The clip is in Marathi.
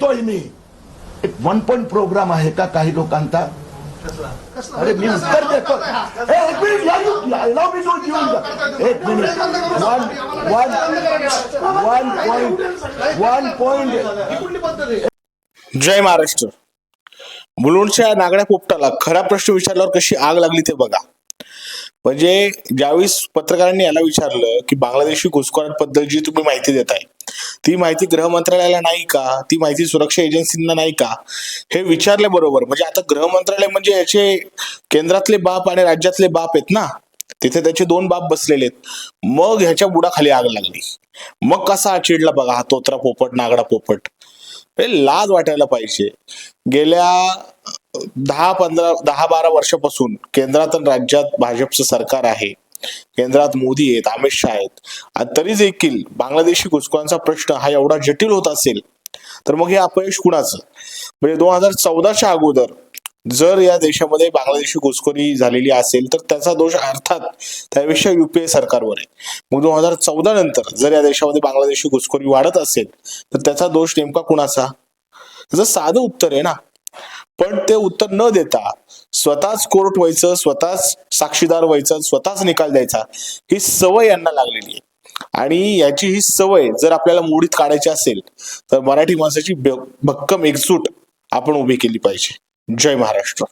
देतोय मी. एक 1 पॉइंट प्रोग्राम आहे का काही लोकांचा? अरे मी उत्तर देतो. एक minute, allow me to give एक मिनिट. One point. जय महाराष्ट्र. मुलुंडच्या नागड्या पोपटाला खरा प्रश्न विचारल्यावर कशी आग लागली ते बघा. म्हणजे ज्यावेळेस पत्रकारांनी याला विचारलं की बांगलादेशी घुसखोरांबद्दल जी तुम्ही माहिती देताय ती माहिती गृह मंत्रालयाला नाही का, ती माहिती सुरक्षा एजन्सींना नाही का, हे विचारले बरोबर. म्हणजे आता गृह मंत्रालय म्हणजे याचे केंद्रातले बाप आणि राज्यातले बाप आहेत ना, तिथे त्याचे 2 बाप बसलेले आहेत. मग ह्याच्या बुडाखाली आग लागली. मग कसा चिडला बघा हा तोत्रा पोपट, नागडा पोपट. लाज वाटायला पाहिजे. गेल्या 10-12 वर्षापासून केंद्रात आणि राज्यात भाजपचं सरकार आहे, केंद्रात मोदी आहेत, अमित शहा आहेत, आणि तरी देखील बांगलादेशी घुसखोरांचा प्रश्न हा एवढा जटिल होत असेल तर मग हे अपयश कुणाचं? म्हणजे 2014च्या अगोदर जर या देशामध्ये बांगलादेशी घुसखोरी झालेली असेल तर त्याचा दोष अर्थात त्यापेक्षा युपीए सरकारवर आहे. मग 2014 नंतर जर या देशामध्ये बांगलादेशी घुसखोरी वाढत असेल तर त्याचा दोष नेमका कुणाचा? त्याचं साधं उत्तर आहे ना. पण ते उत्तर न देता स्वतःच कोर्ट व्हायचं, स्वतःच साक्षीदार व्हायचं, स्वतःच निकाल द्यायचा, ही सवय यांना लागलेली आहे. आणि याची ही सवय जर आपल्याला मोडीत काढायची असेल तर मराठी माणसाची भक्कम एकजूट आपण उभी केली पाहिजे. जय महाराष्ट्र.